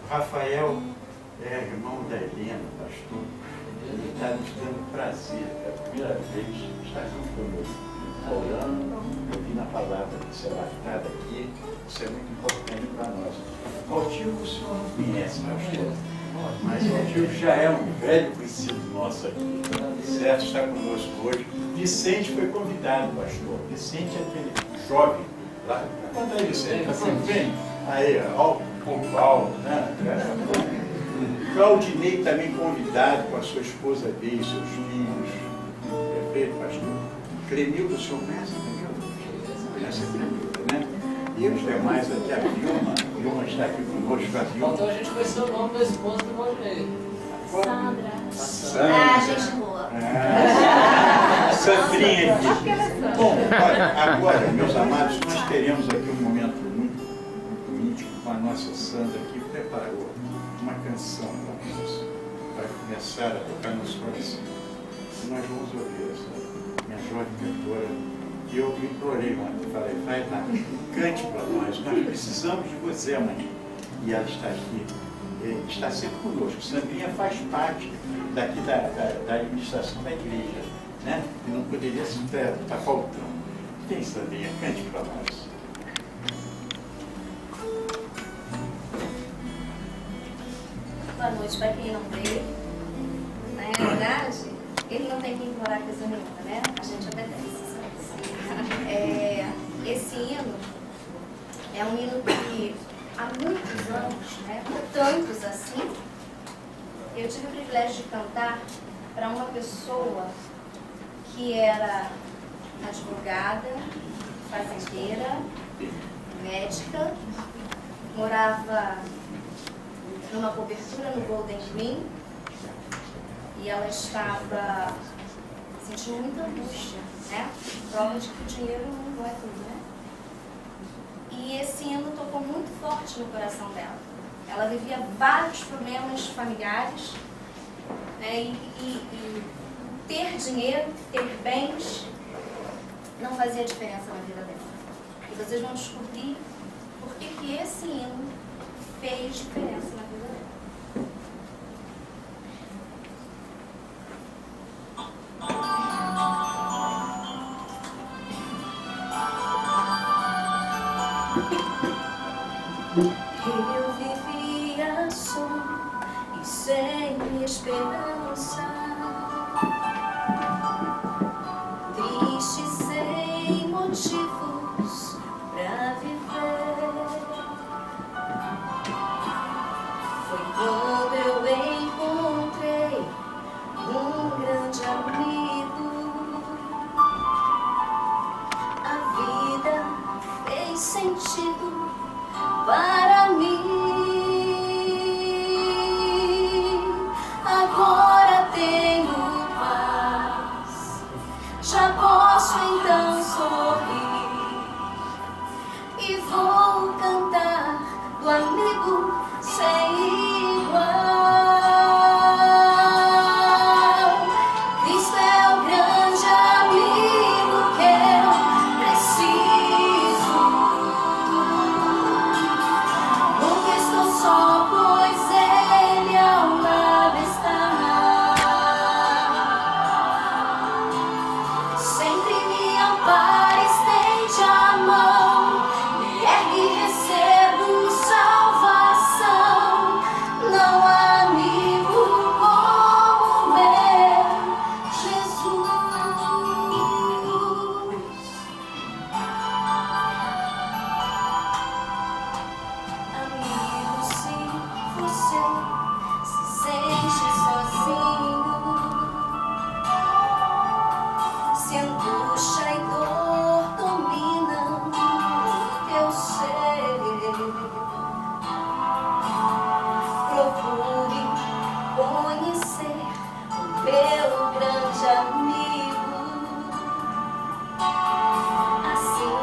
Rafael é irmão da Helena, pastor. Ele está nos dando prazer, é a primeira vez que está junto conosco. Orando, ouvindo a palavra que será ficada aqui, isso é muito importante para nós. Valtilho o senhor não conhece, pastor, mas Valtilho já é um velho conhecido nosso aqui, certo? Está conosco hoje. Vicente foi convidado, pastor. Vicente é aquele jovem lá. Conta aí, Vicente, está pronto? Vem. Aí, ó. Com o Paulo, né? Claudinei também convidado com a sua esposa B e seus filhos. Perfeito, pastor? Clemildo, o senhor conhece Clemildo? Conhece Clemildo, né? E os demais aqui, a Vilma está aqui conosco, a Vilma. Então a gente conheceu o nome da esposa do Valdir. Sandra. Ah, gente boa. Sandrinha aqui. Bom, olha, agora, meus amados, nós teremos aqui um momento muito íntimo com a nossa Sandra, que preparou uma canção para nós, para começar a tocar nos corações. E nós vamos ouvir essa minha jovem cantora, que eu me implorei ontem, falei, vai lá, cante para nós precisamos de você, mãe. E ela está aqui, está sempre conosco. Sandrinha faz parte daqui da administração da igreja, né? E não poderia estar faltando. Quem, Sandrinha? Cante para nós. Boa noite para quem não veio. Na realidade, ele não tem que implorar coisa nenhuma, né? A gente obedece. Esse hino é um hino que há muitos anos, né, tantos assim, eu tive o privilégio de cantar para uma pessoa que era advogada, fazendeira, médica, morava numa cobertura no Golden Green e ela estava sentindo muita angústia, né? Prova de que o dinheiro não é tudo, né? E esse hino tocou muito forte no coração dela. Ela vivia vários problemas familiares, né? E ter dinheiro, ter bens, não fazia diferença na vida dela. E vocês vão descobrir por que esse hino fez diferença na vida dela. Eu vivia só e sem esperança, triste sem motivos pra viver. Foi quando eu encontrei um grande amigo. A vida fez sentido para mim. Agora tenho paz, já posso então sorrir e vou cantar do amigo sem igual. Cristo é o grande amigo que eu preciso. Nunca estou só, pois Ele ao lado está. Sempre me ampara, estende a mão, me ergue e recebo salvação. Não há amigo como meu Jesus. Amigo, se você se sente sozinho, se angústia e dor dominam o teu ser, procure conhecer o meu grande amigo. Assim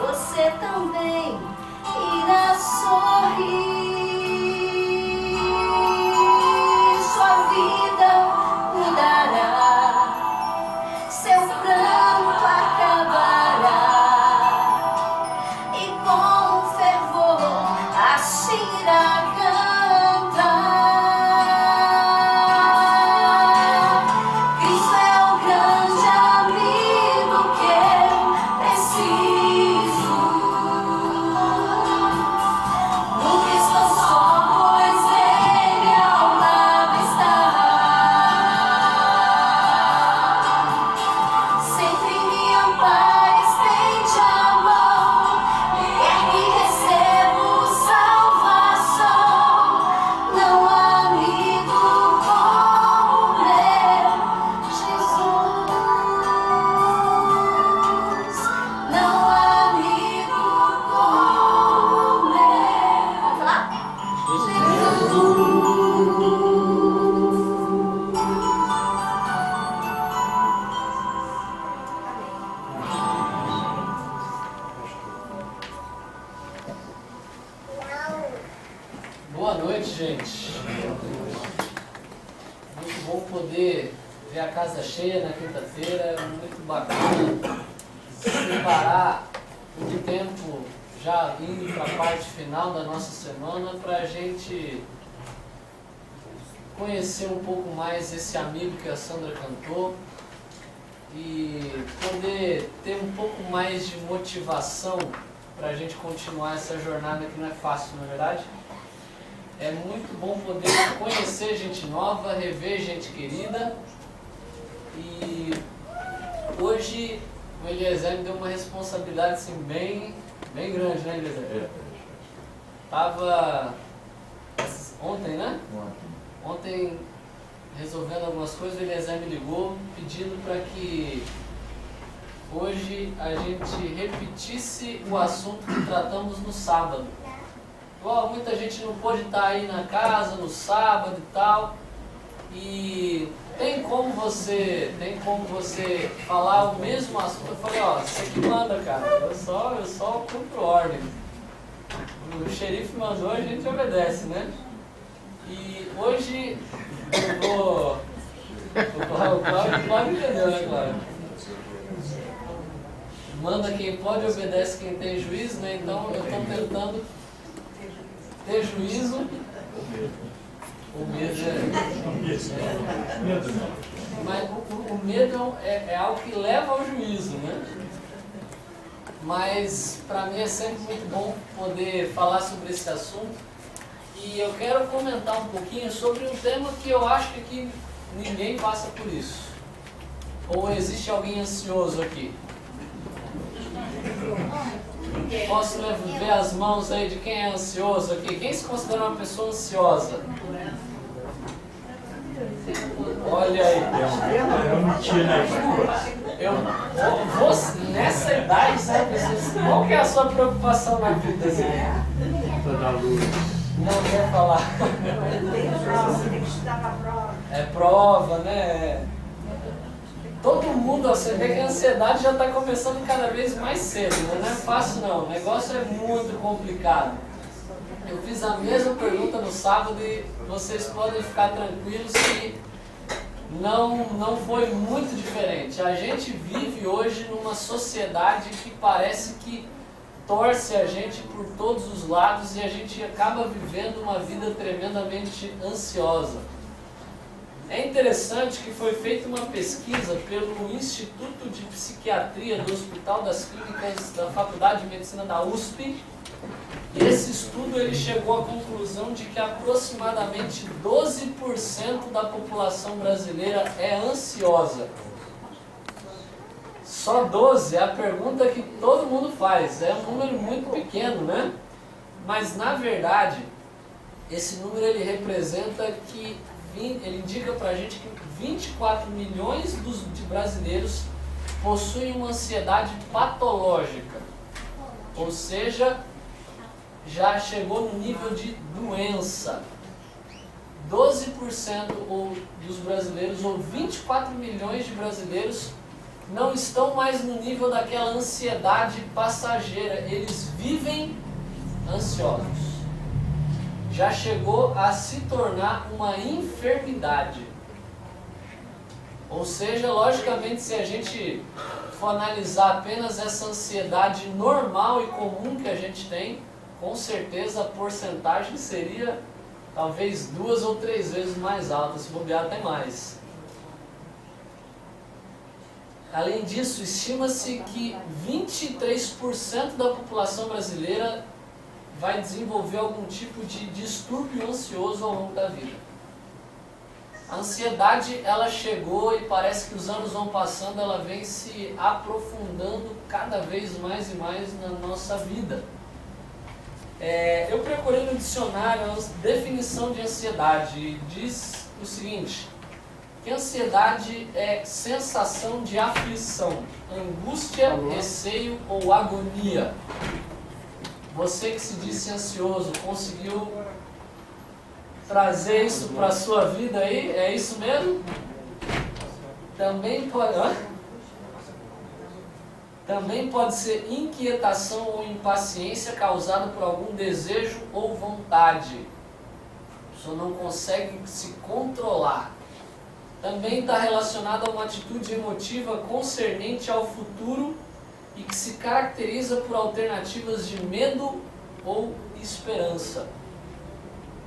você também irá sorrir. Sua vida mudará, seu pranto acabará, e com fervor assim irá cantar. Cristo é o grande amigo que eu preciso. Nunca estou só, pois Ele ao lado está. Sempre me ampara, estende a mão, me ergue e recebo salvação. Não há amigo como meu Jesus. Não há amigo como meu. Vamos lá? Boa noite, gente. Muito bom poder ver a casa cheia na quinta-feira. Muito bacana separar um tempo já indo para a parte final da nossa semana para a gente conhecer um pouco mais esse amigo que a Sandra cantou e poder ter um pouco mais de motivação para a gente continuar essa jornada que não é fácil, não é verdade? É muito bom poder conhecer gente nova, rever gente querida. E hoje o Eliezer me deu uma responsabilidade assim, bem grande, né, Eliezer? Tava ontem, né? Ontem resolvendo algumas coisas, o Eliezer me ligou pedindo para que hoje a gente repetisse o assunto que tratamos no sábado. Igual muita gente não pôde estar aí na casa no sábado e tal. E tem como você falar o mesmo assunto? Eu falei, ó, você que manda, cara. Eu só cumpro ordem. O xerife mandou, a gente obedece, né? E hoje eu vou... O Cláudio entendeu, né, Cláudio? Manda quem pode, obedece quem tem juízo, né? Então eu estou tentando ter juízo. O medo mas o medo é algo que leva ao juízo, né? Mas para mim é sempre muito bom poder falar sobre esse assunto. E eu quero comentar um pouquinho sobre um tema que eu acho que aqui ninguém passa por isso. Ou existe alguém ansioso aqui? Posso ver as mãos aí de quem é ansioso aqui? Quem se considera uma pessoa ansiosa? Olha aí. Nessa idade, sabe, qual que é a sua preocupação na vida? Não quer falar. Tem que estudar para a prova. É prova, né? Todo mundo, você vê que a ansiedade já está começando cada vez mais cedo, né? Não é fácil não, o negócio é muito complicado. Eu fiz a mesma pergunta no sábado e vocês podem ficar tranquilos que não foi muito diferente. A gente vive hoje numa sociedade que parece que torce a gente por todos os lados e a gente acaba vivendo uma vida tremendamente ansiosa. É interessante que foi feita uma pesquisa pelo Instituto de Psiquiatria do Hospital das Clínicas da Faculdade de Medicina da USP. E esse estudo ele chegou à conclusão de que aproximadamente 12% da população brasileira é ansiosa. Só 12 é a pergunta que todo mundo faz. É um número muito pequeno, né? Mas na verdade, esse número ele representa que ele indica pra gente que 24 milhões de brasileiros possuem uma ansiedade patológica. Ou seja, já chegou no nível de doença. 12% dos brasileiros, ou 24 milhões de brasileiros, não estão mais no nível daquela ansiedade passageira. Eles vivem ansiosos. Já chegou a se tornar uma enfermidade. Ou seja, logicamente, se a gente for analisar apenas essa ansiedade normal e comum que a gente tem, com certeza a porcentagem seria talvez 2 ou 3 vezes mais alta, se bobear até mais. Além disso, estima-se que 23% da população brasileira vai desenvolver algum tipo de distúrbio ansioso ao longo da vida. A ansiedade, ela chegou e parece que os anos vão passando, ela vem se aprofundando cada vez mais e mais na nossa vida. Eu procurei no dicionário a definição de ansiedade e diz o seguinte: que ansiedade é sensação de aflição, angústia, receio ou agonia. Você que se disse ansioso, conseguiu trazer isso para a sua vida aí? É isso mesmo? Também pode ser inquietação ou impaciência causada por algum desejo ou vontade. A pessoa não consegue se controlar. Também está relacionado a uma atitude emotiva concernente ao futuro e que se caracteriza por alternativas de medo ou esperança.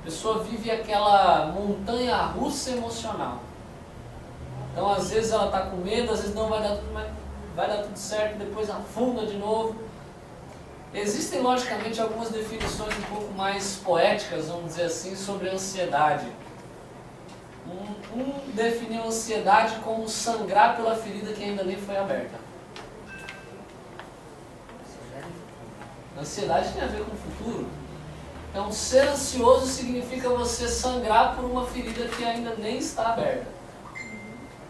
A pessoa vive aquela montanha russa emocional. Então, às vezes ela está com medo, às vezes não vai dar tudo certo, depois afunda de novo. Existem, logicamente, algumas definições um pouco mais poéticas, vamos dizer assim, sobre a ansiedade. Um definiu a ansiedade como sangrar pela ferida que ainda nem foi aberta. A ansiedade tem a ver com o futuro. Então, ser ansioso significa você sangrar por uma ferida que ainda nem está aberta.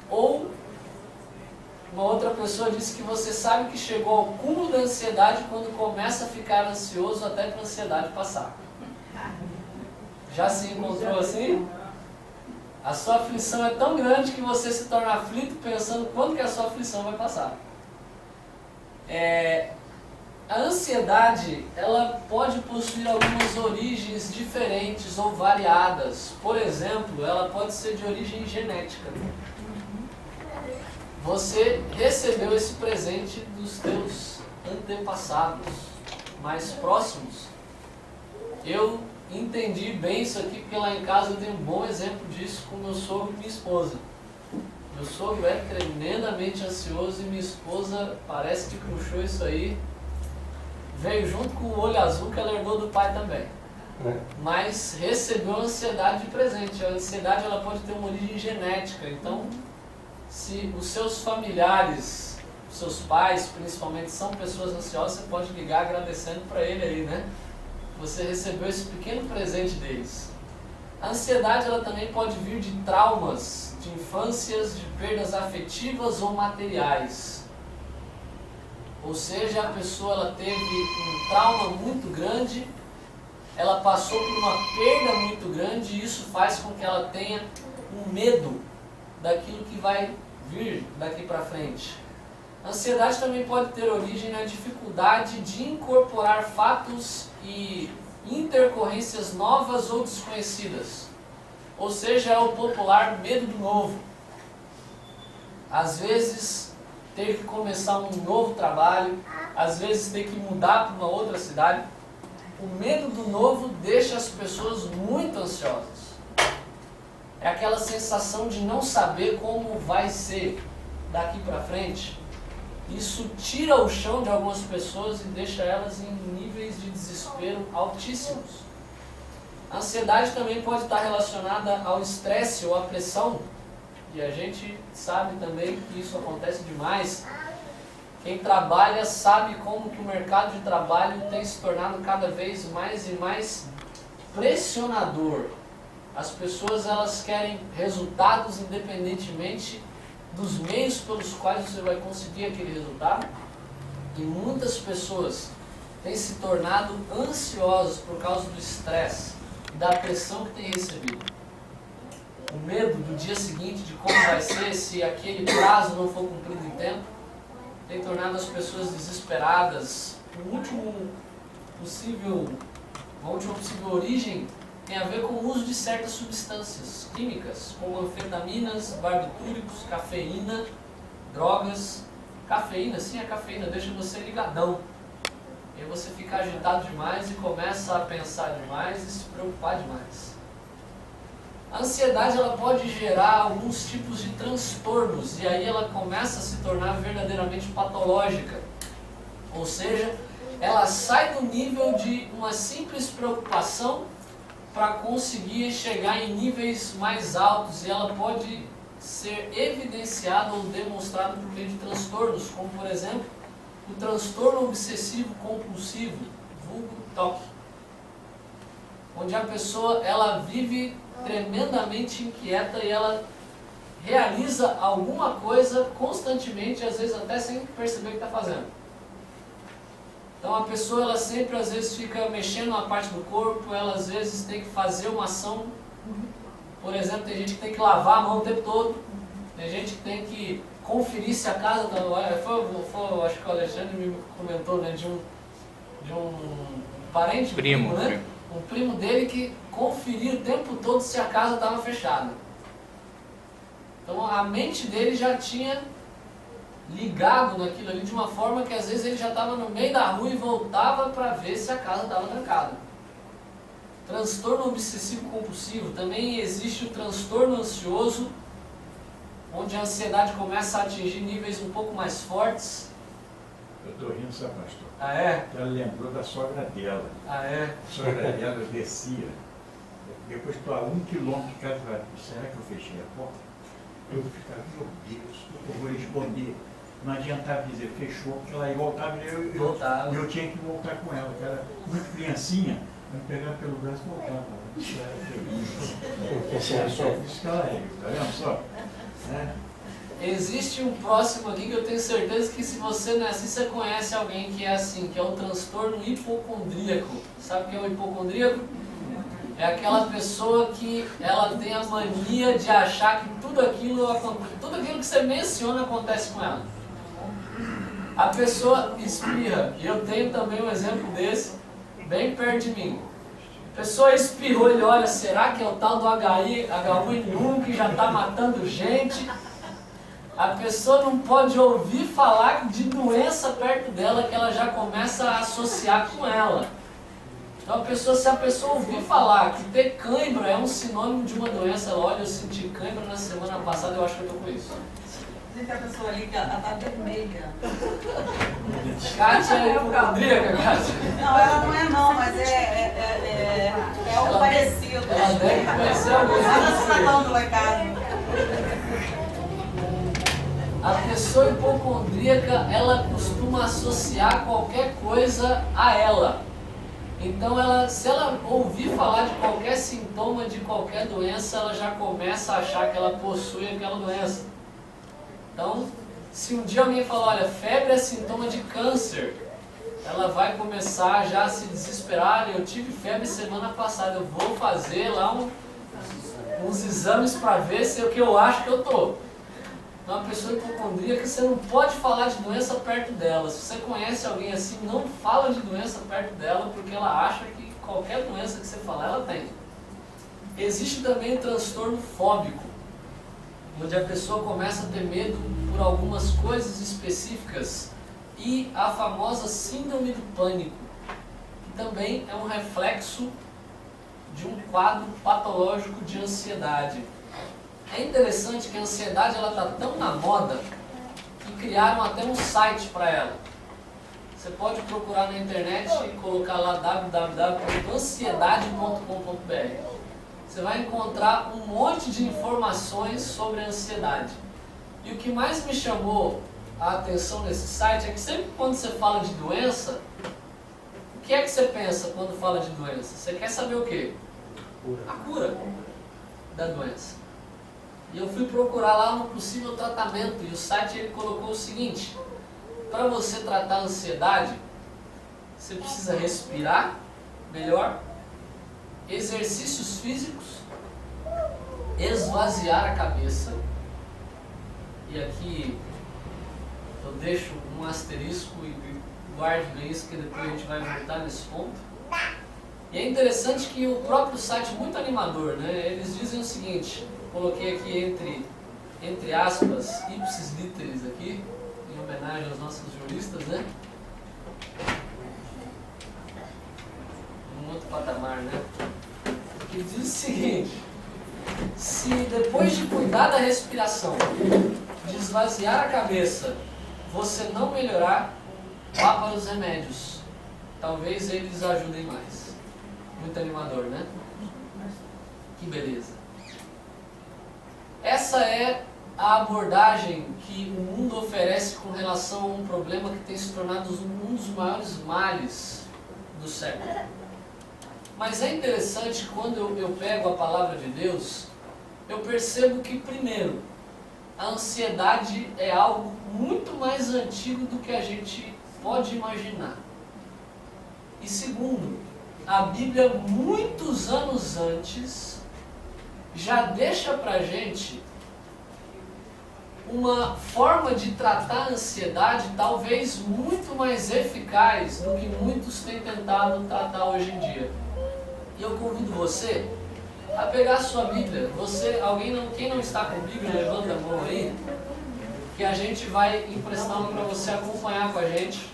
Ou, uma outra pessoa disse que você sabe que chegou ao cúmulo da ansiedade quando começa a ficar ansioso até que a ansiedade passar. Já se encontrou assim? A sua aflição é tão grande que você se torna aflito pensando quando que a sua aflição vai passar. A ansiedade, ela pode possuir algumas origens diferentes ou variadas. Por exemplo, ela pode ser de origem genética. Você recebeu esse presente dos teus antepassados mais próximos. Eu entendi bem isso aqui porque lá em casa eu tenho um bom exemplo disso com meu sogro e minha esposa. Meu sogro é tremendamente ansioso e minha esposa parece que puxou isso aí. Veio junto com o olho azul que ela herdou do pai também. mas recebeu ansiedade de presente. A ansiedade ela pode ter uma origem genética. Então, se os seus familiares, os seus pais principalmente, são pessoas ansiosas, você pode ligar agradecendo para ele aí, né? Você recebeu esse pequeno presente deles. A ansiedade ela também pode vir de traumas, de infâncias, de perdas afetivas ou materiais. Ou seja, a pessoa ela teve um trauma muito grande, ela passou por uma perda muito grande e isso faz com que ela tenha um medo daquilo que vai vir daqui para frente. A ansiedade também pode ter origem na dificuldade de incorporar fatos e intercorrências novas ou desconhecidas. Ou seja, é o popular medo do novo. Às vezes, ter que começar um novo trabalho, às vezes ter que mudar para uma outra cidade. O medo do novo deixa as pessoas muito ansiosas. É aquela sensação de não saber como vai ser daqui para frente. Isso tira o chão de algumas pessoas e deixa elas em níveis de desespero altíssimos. A ansiedade também pode estar relacionada ao estresse ou à pressão. E a gente sabe também que isso acontece demais. Quem trabalha sabe como que o mercado de trabalho tem se tornado cada vez mais e mais pressionador. As pessoas elas querem resultados independentemente dos meios pelos quais você vai conseguir aquele resultado. E muitas pessoas têm se tornado ansiosas por causa do estresse e da pressão que têm recebido. O medo do dia seguinte, de como vai ser se aquele prazo não for cumprido em tempo, tem tornado as pessoas desesperadas. Uma última possível origem tem a ver com o uso de certas substâncias químicas, como anfetaminas, barbitúricos, cafeína, drogas. Cafeína, sim, a cafeína deixa você ligadão. E aí você fica agitado demais e começa a pensar demais e se preocupar demais. A ansiedade ela pode gerar alguns tipos de transtornos e aí ela começa a se tornar verdadeiramente patológica. Ou seja, ela sai do nível de uma simples preocupação para conseguir chegar em níveis mais altos e ela pode ser evidenciada ou demonstrada por meio de transtornos, como por exemplo, o transtorno obsessivo compulsivo, vulgo TOC, onde a pessoa ela vive tremendamente inquieta e ela realiza alguma coisa constantemente, às vezes até sem perceber o que está fazendo. Então a pessoa ela sempre às vezes fica mexendo uma parte do corpo, ela às vezes tem que fazer uma ação. Por exemplo, tem gente que tem que lavar a mão o tempo todo, tem gente que tem que conferir se a casa está... Acho que o Alexandre me comentou, né, de um parente, primo, né? Um primo dele que conferia o tempo todo se a casa estava fechada. Então a mente dele já tinha ligado naquilo ali de uma forma que às vezes ele já estava no meio da rua e voltava para ver se a casa estava trancada. Transtorno obsessivo compulsivo. Também existe o transtorno ansioso, onde a ansiedade começa a atingir níveis um pouco mais fortes. Eu estou rindo, sabe, pastor? Ah, é? Ela lembrou da sogra dela. Ah, é? A sogra dela descia. Depois estou a 1 quilômetro de casa. Será que eu fechei a porta? Eu ficava, meu Deus, eu vou responder. Não adiantava dizer fechou, porque ela ia voltar e eu tinha que voltar com ela, que era muito criancinha, eu me pegava pelo braço e voltava. Isso era só isso que ela é, tá vendo só? Existe um próximo aqui que eu tenho certeza que se você não é assim, você conhece alguém que é assim, que é o transtorno hipocondríaco. Sabe o que é o hipocondríaco? É aquela pessoa que ela tem a mania de achar que tudo aquilo que você menciona acontece com ela. A pessoa espirra, e eu tenho também um exemplo desse, bem perto de mim. A pessoa espirrou, ele olha, será que é o tal do H1N1 que já está matando gente? A pessoa não pode ouvir falar de doença perto dela que ela já começa a associar com ela. Então se a pessoa ouvir falar que ter cãibra é um sinônimo de uma doença, ela olha, eu senti cãibra na semana passada, eu acho que eu estou com isso. Diz que a pessoa ali que ela tá vermelha. Kátia é hipocondríaca, Kátia. Não, ela não é não, mas é algo parecido. Ela deve conhecer alguém. Ela se falando lá em casa. A pessoa hipocondríaca, ela costuma associar qualquer coisa a ela. Então, se ela ouvir falar de qualquer sintoma de qualquer doença, ela já começa a achar que ela possui aquela doença. Então, se um dia alguém falar, olha, febre é sintoma de câncer, ela vai começar já a se desesperar. Eu tive febre semana passada, eu vou fazer lá uns exames para ver se é o que eu acho que eu tô. Uma pessoa hipocondríaca, você não pode falar de doença perto dela. Se você conhece alguém assim, não fala de doença perto dela, porque ela acha que qualquer doença que você falar, ela tem. Existe também o transtorno fóbico, onde a pessoa começa a ter medo por algumas coisas específicas, e a famosa síndrome do pânico, que também é um reflexo de um quadro patológico de ansiedade. É interessante que a ansiedade está tão na moda que criaram até um site para ela. Você pode procurar na internet e colocar lá www.ansiedade.com.br. Você vai encontrar um monte de informações sobre a ansiedade. E o que mais me chamou a atenção nesse site é que sempre quando você fala de doença, o que é que você pensa quando fala de doença? Você quer saber o quê? A cura da doença. E eu fui procurar lá um possível tratamento, e o site ele colocou o seguinte: para você tratar a ansiedade, você precisa respirar melhor, exercícios físicos, esvaziar a cabeça, e aqui eu deixo um asterisco e guarde bem isso, que depois a gente vai voltar nesse ponto. E é interessante que o próprio site, muito animador, né? Eles dizem o seguinte, coloquei aqui entre aspas, ipsis literis aqui, em homenagem aos nossos juristas, né? Um outro patamar, né? Que diz o seguinte: se depois de cuidar da respiração, de esvaziar a cabeça, você não melhorar, vá para os remédios. Talvez eles ajudem mais. Muito animador, né? Que beleza. Essa é a abordagem que o mundo oferece com relação a um problema que tem se tornado um dos maiores males do século. Mas é interessante, quando eu pego a palavra de Deus, eu percebo que, primeiro, a ansiedade é algo muito mais antigo do que a gente pode imaginar. E segundo, a Bíblia, muitos anos antes, já deixa pra gente uma forma de tratar a ansiedade talvez muito mais eficaz do que muitos têm tentado tratar hoje em dia. E eu convido você a pegar a sua Bíblia. Quem não está com Bíblia, levanta a mão aí, que a gente vai emprestar uma para você acompanhar com a gente.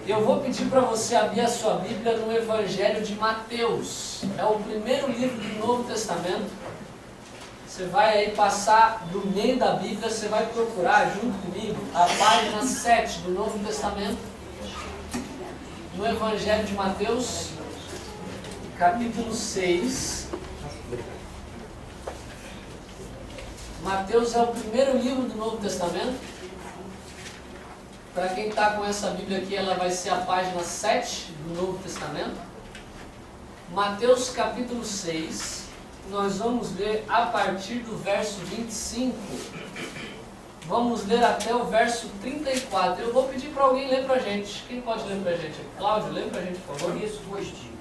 Eu vou pedir para você abrir a sua Bíblia no Evangelho de Mateus. É o primeiro livro do Novo Testamento. Você vai aí passar do meio da Bíblia, você vai procurar junto comigo a página 7 do Novo Testamento, no Evangelho de Mateus, capítulo 6. Mateus é o primeiro livro do Novo Testamento. Para quem está com essa Bíblia aqui, ela vai ser a página 7 do Novo Testamento. Mateus capítulo 6. Nós vamos ler a partir do verso 25. Vamos ler até o verso 34. Eu vou pedir para alguém ler para a gente. Quem pode ler para a gente? Cláudio, lê para a gente, por favor. Por isso vos digo,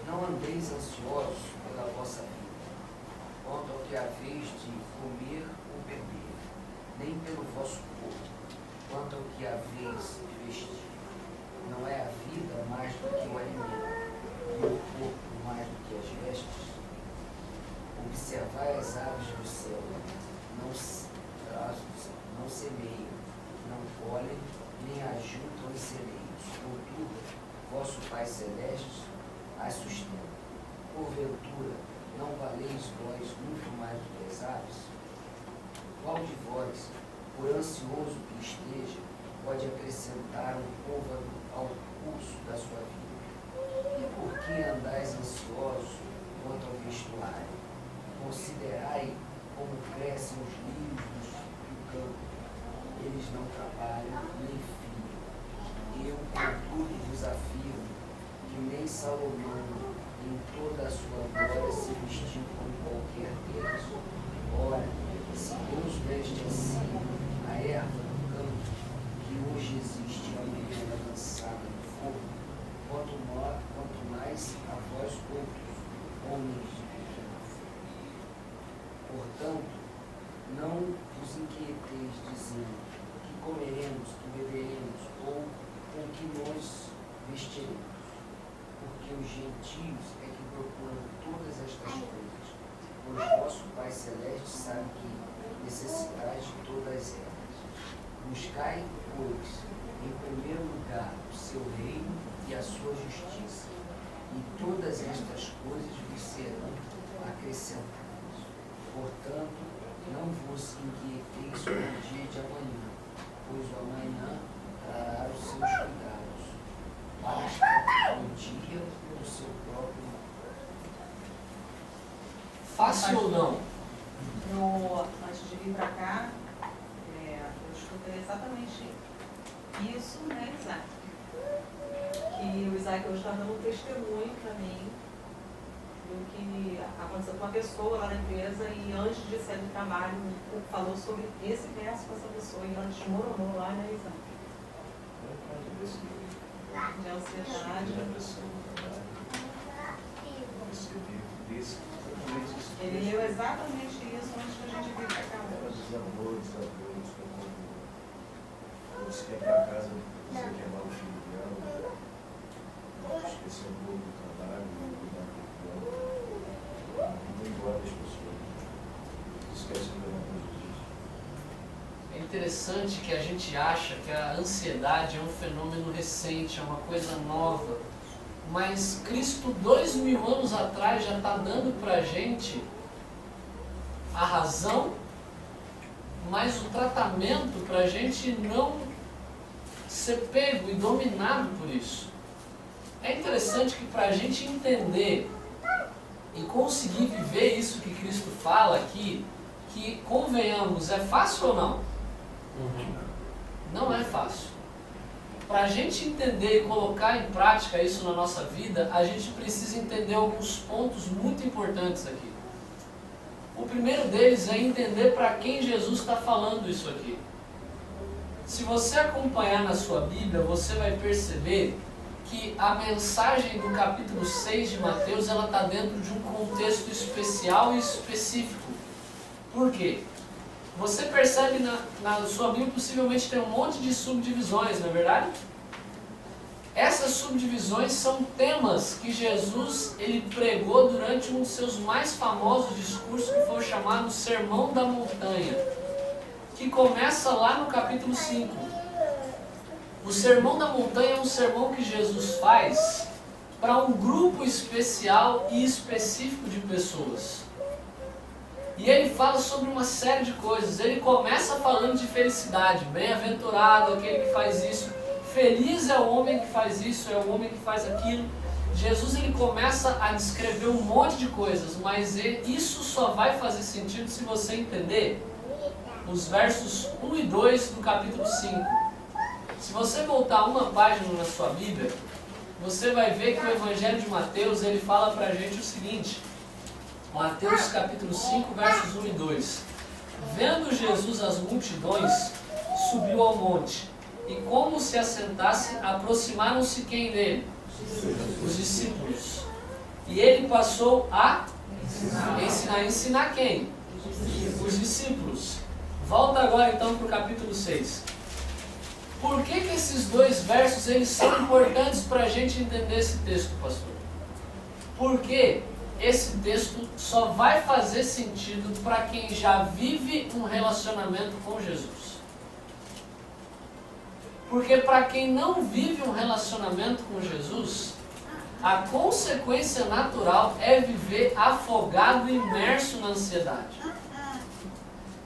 não andeis ansiosos pela vossa vida, quanto ao que haveis de comer ou beber, nem pelo vosso corpo, quanto ao que haveis de vestir. Não é a vida mais do que o alimento, e o corpo mais do que as vestes? Observai as aves do céu, não semeiam, não colhem, nem ajuntam em celeiros, contudo, vosso Pai Celeste as sustenta. Porventura, não valeis vós muito mais do que as aves? Qual de vós, ansioso que esteja, pode acrescentar um côvado ao curso da sua vida. E por que andais ansiosos quanto ao vestuário? Considerai como crescem os lírios do campo. Eles não trabalham nem fiam. Eu, contudo, vos afirmo que nem Salomão, em toda a sua glória, se vestiu como qualquer deles. Ora, se Deus veste assim a erva do campo, que hoje existe e amanhã é lançada no fogo, quanto mais a vós outros, homens de pequena fé. Portanto, não vos inquieteis dizendo que comeremos, que beberemos, ou com que nos vestiremos, porque os gentios é que procuram todas estas coisas, pois vosso Pai Celeste sabe que necessitais de todas elas. Buscai, pois, em primeiro lugar o seu reino e a sua justiça, e todas estas coisas vos serão acrescentadas. Portanto, não vos inquieteis sobre o dia de amanhã, pois o amanhã trará os seus cuidados. Basta o dia do seu próprio mal. Fácil ou não? Antes de vir para cá, eu escutei exatamente isso, né, Isaac? Que o Isaac hoje está dando um testemunho para mim do que aconteceu com uma pessoa lá na empresa e antes de sair do trabalho falou sobre esse verso com essa pessoa e ela desmoronou lá, né, Isaac? De ansiedade. Ele leu exatamente isso antes que a gente vir para cá. Você quer ir para casa, você quer amar o filho dela, esquecer um pouco do trabalho, não embora das pessoas. Esquece do amor de Jesus. É interessante que a gente acha que a ansiedade é um fenômeno recente, é uma coisa nova. Mas Cristo, 2000 anos atrás, já está dando para a gente a razão, mas o tratamento para a gente não ser pego e dominado por isso. É interessante que para a gente entender e conseguir viver isso que Cristo fala aqui, que, convenhamos, é fácil ou não? Não é fácil. Para a gente entender e colocar em prática isso na nossa vida, a gente precisa entender alguns pontos muito importantes aqui. O primeiro deles é entender para quem Jesus está falando isso aqui. Se você acompanhar na sua Bíblia, você vai perceber que a mensagem do capítulo 6 de Mateus, ela está dentro de um contexto especial e específico. Por quê? Você percebe na sua Bíblia, possivelmente tem um monte de subdivisões, não é verdade? Essas subdivisões são temas que Jesus ele pregou durante um dos seus mais famosos discursos, que foi o chamado Sermão da Montanha, que começa lá no capítulo 5. O Sermão da Montanha é um sermão que Jesus faz para um grupo especial e específico de pessoas. E ele fala sobre uma série de coisas. Ele começa falando de felicidade. Bem-aventurado aquele que faz isso. Feliz é o homem que faz isso, é o homem que faz aquilo. Jesus ele começa a descrever um monte de coisas, mas isso só vai fazer sentido se você entender os versos 1 e 2 do capítulo 5. Se você voltar uma página na sua Bíblia, você vai ver que o Evangelho de Mateus ele fala pra gente o seguinte. Mateus capítulo 5, versos 1 e 2. Vendo Jesus as multidões, subiu ao monte, e como se assentasse, aproximaram-se quem dele? Os discípulos. E ele passou a ensinar. Ensinar quem? Os discípulos. Volta agora então para o capítulo 6. Por que esses dois versos eles são importantes para a gente entender esse texto, pastor? Porque esse texto só vai fazer sentido para quem já vive um relacionamento com Jesus. Porque para quem não vive um relacionamento com Jesus, a consequência natural é viver afogado e imerso na ansiedade.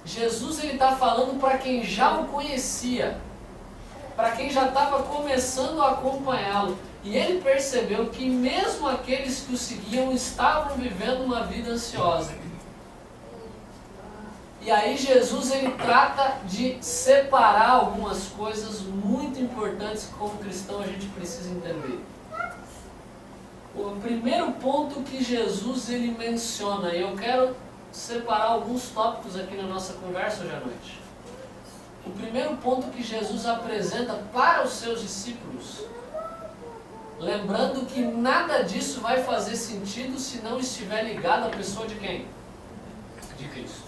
Jesus ele está falando para quem já o conhecia, para quem já estava começando a acompanhá-lo. E ele percebeu que mesmo aqueles que o seguiam estavam vivendo uma vida ansiosa. E aí Jesus ele trata de separar algumas coisas muito importantes que como cristão a gente precisa entender. O primeiro ponto que Jesus ele menciona, e eu quero separar alguns tópicos aqui na nossa conversa hoje à noite. O primeiro ponto que Jesus apresenta para os seus discípulos, lembrando que nada disso vai fazer sentido se não estiver ligado à pessoa de quem? De Cristo.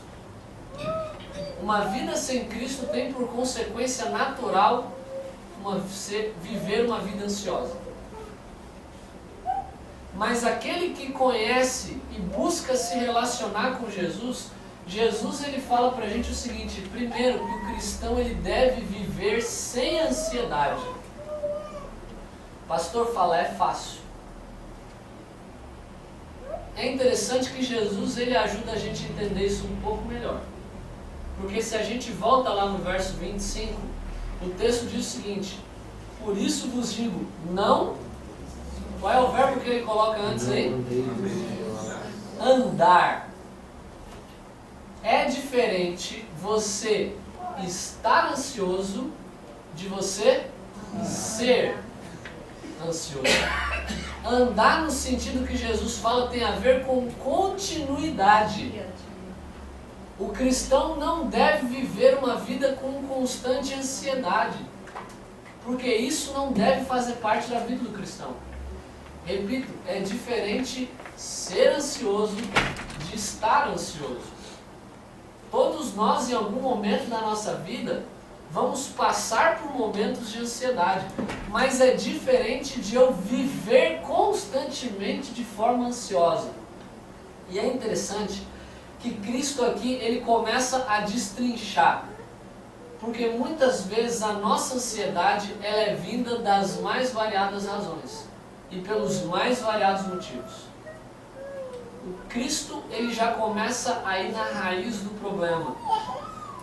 Uma vida sem Cristo tem por consequência natural viver uma vida ansiosa. Mas aquele que conhece e busca se relacionar com Jesus, Jesus ele fala pra gente o seguinte: primeiro, que o cristão ele deve viver sem ansiedade. O pastor fala, é fácil. É interessante que Jesus ele ajuda a gente a entender isso um pouco melhor. Porque se a gente volta lá no verso 25, o texto diz o seguinte: por isso vos digo, não. Qual é o verbo que ele coloca antes aí? Andar. É diferente você estar ansioso de você ser ansioso. Andar no sentido que Jesus fala tem a ver com continuidade. O cristão não deve viver uma vida com constante ansiedade, porque isso não deve fazer parte da vida do cristão. Repito, é diferente ser ansioso de estar ansioso. Todos nós, em algum momento da nossa vida, vamos passar por momentos de ansiedade, mas é diferente de eu viver constantemente de forma ansiosa. E é interessante que Cristo aqui, ele começa a destrinchar, porque muitas vezes a nossa ansiedade ela é vinda das mais variadas razões e pelos mais variados motivos. O Cristo ele já começa a ir na raiz do problema.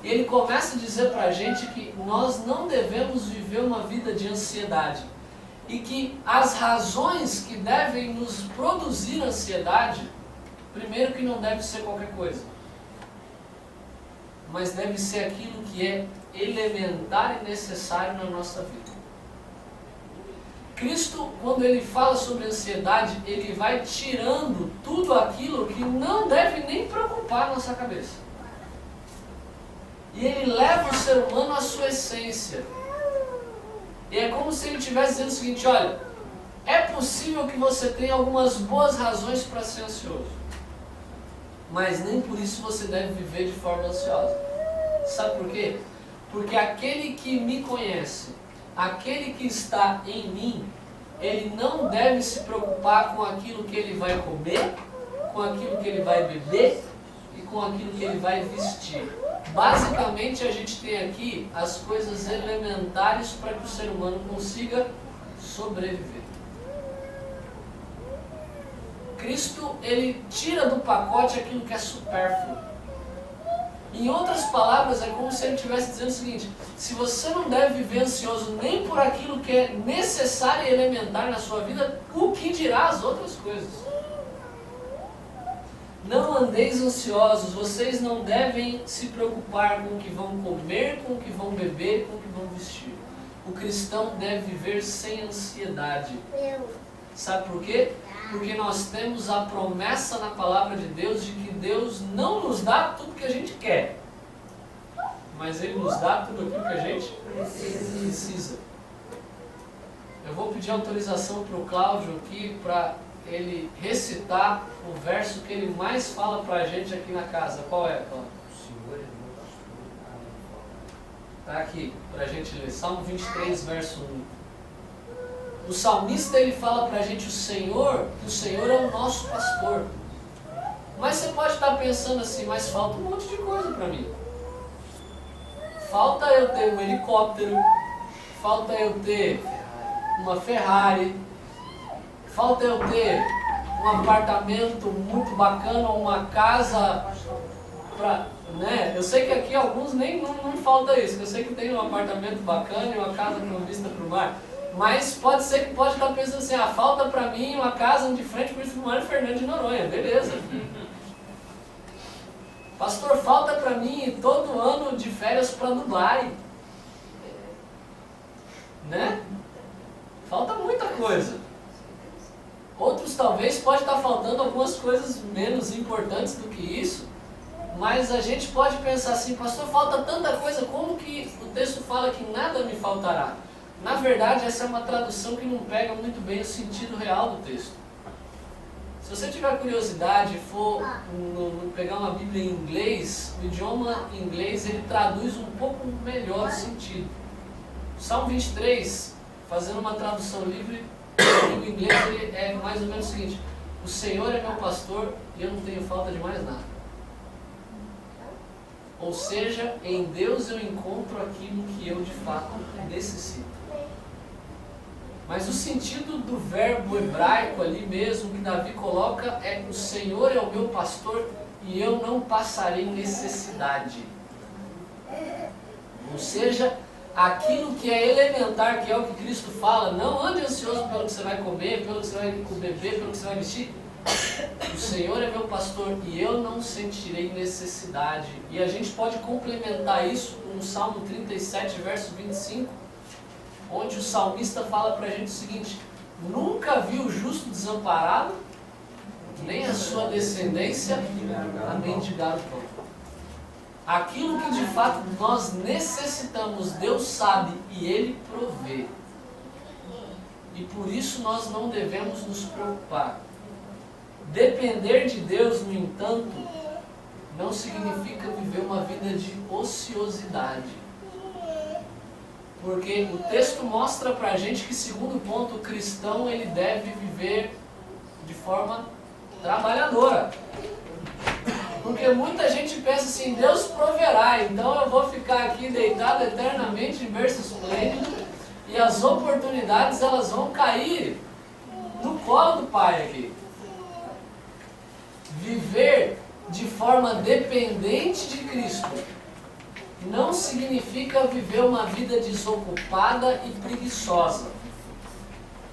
Ele começa a dizer para a gente que nós não devemos viver uma vida de ansiedade e que as razões que devem nos produzir ansiedade, primeiro que não deve ser qualquer coisa, mas deve ser aquilo que é elementar e necessário na nossa vida. Cristo, quando ele fala sobre ansiedade, ele vai tirando tudo aquilo que não deve nem preocupar a nossa cabeça. E ele leva o ser humano à sua essência. E é como se ele estivesse dizendo o seguinte: olha, é possível que você tenha algumas boas razões para ser ansioso, mas nem por isso você deve viver de forma ansiosa. Sabe por quê? Porque aquele que me conhece, aquele que está em mim, ele não deve se preocupar com aquilo que ele vai comer, com aquilo que ele vai beber e com aquilo que ele vai vestir. Basicamente a gente tem aqui as coisas elementares para que o ser humano consiga sobreviver. Cristo ele tira do pacote aquilo que é supérfluo. Em outras palavras, é como se ele estivesse dizendo o seguinte: se você não deve viver ansioso nem por aquilo que é necessário e elementar na sua vida, o que dirá as outras coisas? Não andeis ansiosos, vocês não devem se preocupar com o que vão comer, com o que vão beber, com o que vão vestir. O cristão deve viver sem ansiedade. Sabe por quê? Porque nós temos a promessa na palavra de Deus de que Deus não nos dá tudo que a gente quer, mas Ele nos dá tudo aquilo que a gente precisa. Eu vou pedir autorização para o Cláudio aqui para ele recitar o verso que ele mais fala para a gente aqui na casa. Qual é, Cláudio? O Senhor é meu pastor, Está aqui para a gente ler. Salmo 23, verso 1. O salmista ele fala para a gente que o Senhor é o nosso pastor. Mas você pode estar pensando assim: mas falta um monte de coisa para mim. Falta eu ter um helicóptero, falta eu ter uma Ferrari, falta eu ter um apartamento muito bacana, uma casa né? Eu sei que aqui alguns nem não falta isso. Eu sei que tem um apartamento bacana e uma casa com vista para o mar. Mas pode ser que pode estar pensando assim, falta para mim uma casa de frente para o mar em Fernando de Noronha. Beleza. Pastor, falta para mim todo ano de férias para Dubai. Né? Falta muita coisa. Outros talvez pode estar faltando algumas coisas menos importantes do que isso, mas a gente pode pensar assim, pastor, falta tanta coisa, como que o texto fala que nada me faltará? Na verdade, essa é uma tradução que não pega muito bem o sentido real do texto. Se você tiver curiosidade e for pegar uma Bíblia em inglês, o idioma inglês ele traduz um pouco melhor o sentido. Salmo 23, fazendo uma tradução livre, o inglês ele é mais ou menos o seguinte: o Senhor é meu pastor e eu não tenho falta de mais nada. Ou seja, em Deus eu encontro aquilo que eu de fato necessito. Mas o sentido do verbo hebraico ali mesmo que Davi coloca é: o Senhor é o meu pastor e eu não passarei necessidade. Ou seja, aquilo que é elementar, que é o que Cristo fala, não ande ansioso pelo que você vai comer, pelo que você vai beber, pelo que você vai vestir. O Senhor é meu pastor e eu não sentirei necessidade. E a gente pode complementar isso no Salmo 37, verso 25, onde o salmista fala para a gente o seguinte: nunca vi o justo desamparado, nem a sua descendência a mendigar o pão. Aquilo que de fato nós necessitamos, Deus sabe e Ele provê. E por isso nós não devemos nos preocupar. Depender de Deus, no entanto, não significa viver uma vida de ociosidade. Porque o texto mostra pra gente que, segundo ponto, o cristão ele deve viver de forma trabalhadora. Porque muita gente pensa assim, Deus proverá, então eu vou ficar aqui deitado eternamente em berço esplêndido e as oportunidades elas vão cair no colo do Pai aqui. Viver de forma dependente de Cristo não significa viver uma vida desocupada e preguiçosa.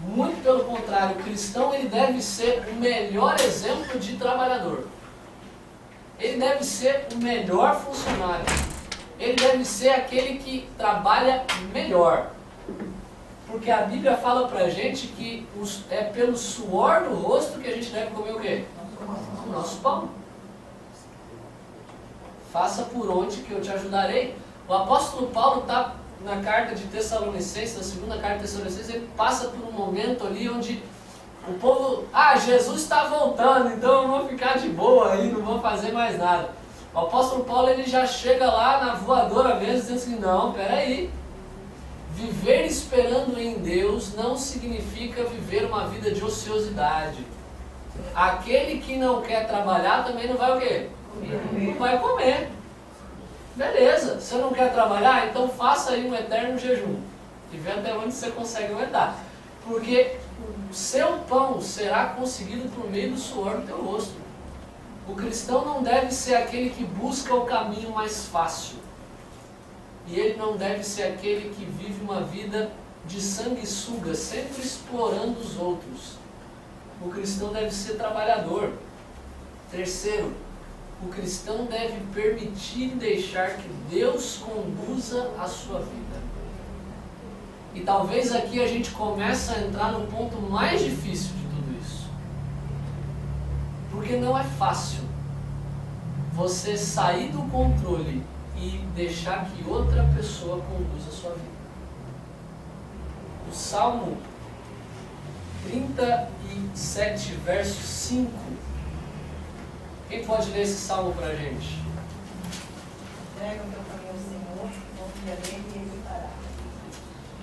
Muito pelo contrário, o cristão ele deve ser o melhor exemplo de trabalhador. Ele deve ser o melhor funcionário. Ele deve ser aquele que trabalha melhor. Porque a Bíblia fala pra gente que é pelo suor do rosto que a gente deve comer o quê? O nosso pão. Faça por onde que eu te ajudarei. O apóstolo Paulo está na carta de Tessalonicenses, na segunda carta de Tessalonicenses, ele passa por um momento ali onde o povo, Jesus está voltando, então eu vou ficar de boa aí, não vou fazer mais nada. O apóstolo Paulo ele já chega lá na voadora mesmo, dizendo assim, não, peraí. Viver esperando em Deus não significa viver uma vida de ociosidade. Aquele que não quer trabalhar também não vai o quê? Não vai comer. Beleza, você não quer trabalhar? Então faça aí um eterno jejum. E vê até onde você consegue aguentar. Porque o seu pão será conseguido por meio do suor do teu rosto. O cristão não deve ser aquele que busca o caminho mais fácil. E ele não deve ser aquele que vive uma vida de sanguessuga, sempre explorando os outros. O cristão deve ser trabalhador. Terceiro, o cristão deve permitir e deixar que Deus conduza a sua vida. E talvez aqui a gente comece a entrar no ponto mais difícil de tudo isso. Porque não é fácil você sair do controle e deixar que outra pessoa conduza a sua vida. O Salmo 37, verso 5. Quem pode ler esse salmo para a gente? Entrega o teu caminho ao Senhor, confia nele e ele fará.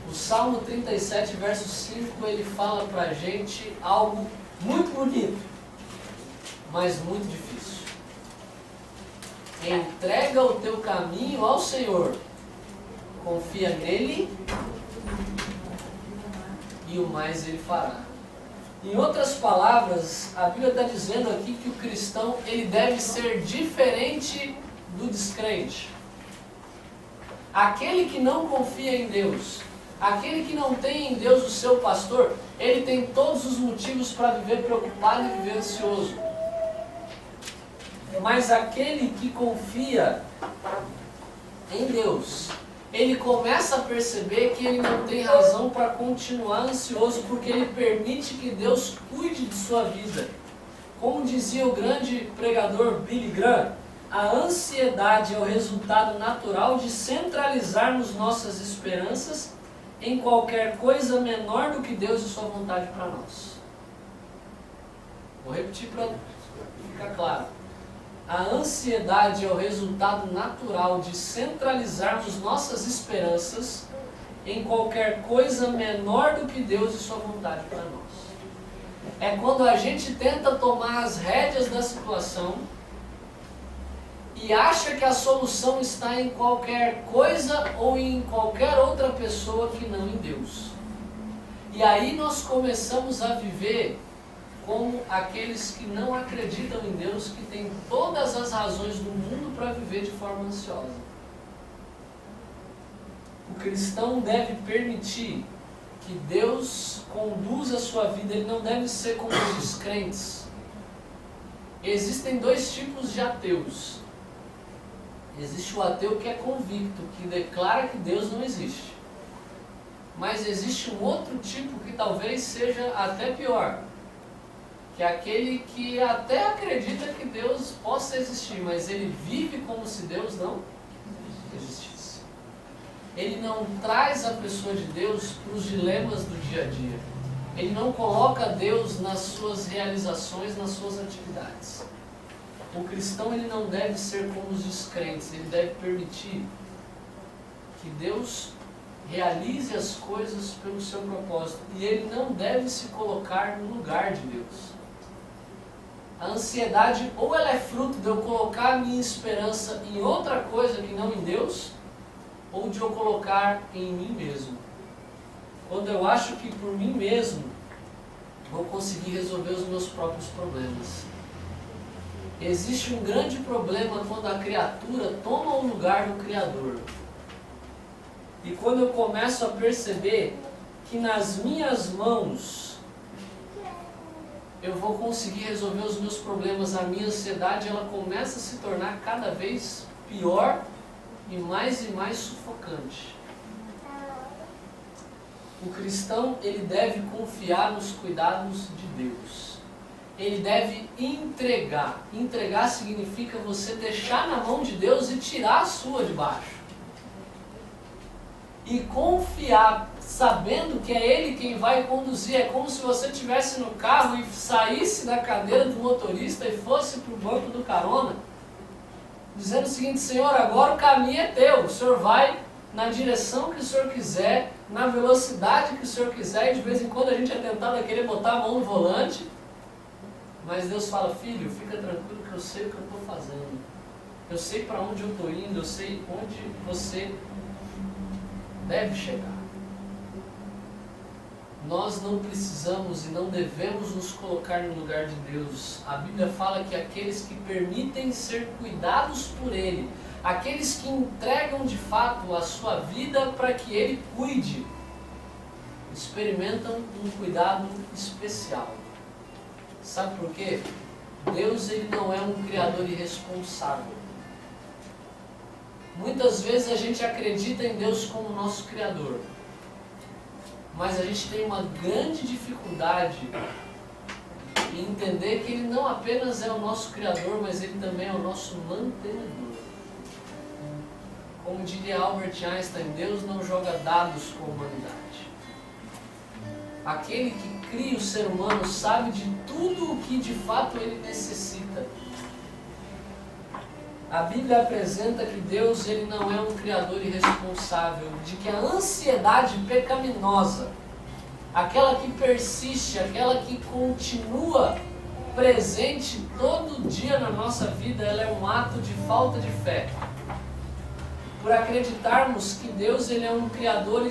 O Salmo 37, verso 5, ele fala para a gente algo muito bonito, mas muito difícil. Entrega o teu caminho ao Senhor, confia nele e o mais ele fará. Em outras palavras, a Bíblia está dizendo aqui que o cristão ele deve ser diferente do descrente. Aquele que não confia em Deus, aquele que não tem em Deus o seu pastor, ele tem todos os motivos para viver preocupado e viver ansioso. Mas aquele que confia em Deus, ele começa a perceber que ele não tem razão para continuar ansioso, porque ele permite que Deus cuide de sua vida. Como dizia o grande pregador Billy Graham, a ansiedade é o resultado natural de centralizarmos nossas esperanças em qualquer coisa menor do que Deus e sua vontade para nós. Vou repetir para ficar claro. A ansiedade é o resultado natural de centralizarmos nossas esperanças em qualquer coisa menor do que Deus e sua vontade para nós. É quando a gente tenta tomar as rédeas da situação e acha que a solução está em qualquer coisa ou em qualquer outra pessoa que não em Deus. E aí nós começamos a viver como aqueles que não acreditam em Deus, que têm todas as razões do mundo para viver de forma ansiosa. O cristão deve permitir que Deus conduza a sua vida, ele não deve ser como os descrentes. Existem dois tipos de ateus. Existe o ateu que é convicto, que declara que Deus não existe. Mas existe um outro tipo que talvez seja até pior, que é aquele que até acredita que Deus possa existir, mas ele vive como se Deus não existisse. Ele não traz a pessoa de Deus para os dilemas do dia a dia. Ele não coloca Deus nas suas realizações, nas suas atividades. O cristão ele não deve ser como os descrentes, ele deve permitir que Deus realize as coisas pelo seu propósito, e ele não deve se colocar no lugar de Deus. A ansiedade, ou ela é fruto de eu colocar a minha esperança em outra coisa que não em Deus, ou de eu colocar em mim mesmo. Quando eu acho que por mim mesmo vou conseguir resolver os meus próprios problemas. Existe um grande problema quando a criatura toma o lugar do Criador. E quando eu começo a perceber que nas minhas mãos eu vou conseguir resolver os meus problemas, a minha ansiedade ela começa a se tornar cada vez pior e mais sufocante. O cristão ele deve confiar nos cuidados de Deus. Ele deve entregar. Entregar significa você deixar na mão de Deus e tirar a sua de baixo. E confiar, sabendo que é Ele quem vai conduzir. É como se você estivesse no carro e saísse da cadeira do motorista e fosse para o banco do carona, dizendo o seguinte: Senhor, agora o caminho é teu, o Senhor vai na direção que o Senhor quiser, na velocidade que o Senhor quiser, e de vez em quando a gente é tentado a querer botar a mão no volante, mas Deus fala: filho, fica tranquilo que eu sei o que eu estou fazendo, eu sei para onde eu estou indo, eu sei onde você deve chegar. Nós não precisamos e não devemos nos colocar no lugar de Deus. A Bíblia fala que aqueles que permitem ser cuidados por Ele, aqueles que entregam de fato a sua vida para que Ele cuide, experimentam um cuidado especial. Sabe por quê? Deus ele não é um criador irresponsável. Muitas vezes a gente acredita em Deus como nosso Criador, mas a gente tem uma grande dificuldade em entender que Ele não apenas é o nosso Criador, mas Ele também é o nosso mantenedor. Como diria Albert Einstein, Deus não joga dados com a humanidade. Aquele que cria o ser humano sabe de tudo o que de fato ele necessita. A Bíblia apresenta que Deus ele não é um criador irresponsável, de que a ansiedade pecaminosa, aquela que persiste, aquela que continua presente todo dia na nossa vida, ela é um ato de falta de fé. Por acreditarmos que Deus ele é um criador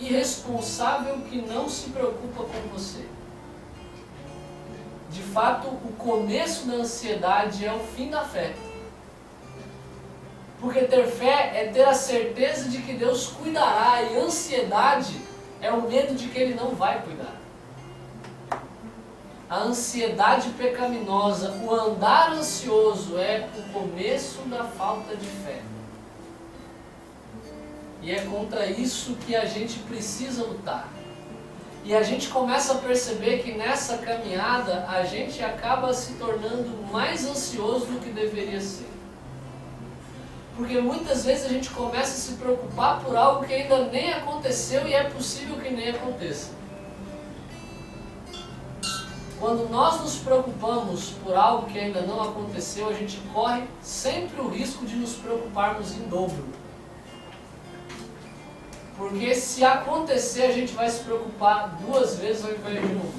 irresponsável que não se preocupa com você. De fato, o começo da ansiedade é o fim da fé. Porque ter fé é ter a certeza de que Deus cuidará, e ansiedade é o medo de que Ele não vai cuidar. A ansiedade pecaminosa, o andar ansioso é o começo da falta de fé. E é contra isso que a gente precisa lutar. E a gente começa a perceber que nessa caminhada a gente acaba se tornando mais ansioso do que deveria ser. Porque muitas vezes a gente começa a se preocupar por algo que ainda nem aconteceu e é possível que nem aconteça. Quando nós nos preocupamos por algo que ainda não aconteceu, a gente corre sempre o risco de nos preocuparmos em dobro. Porque se acontecer, a gente vai se preocupar 2 vezes ao invés de 1.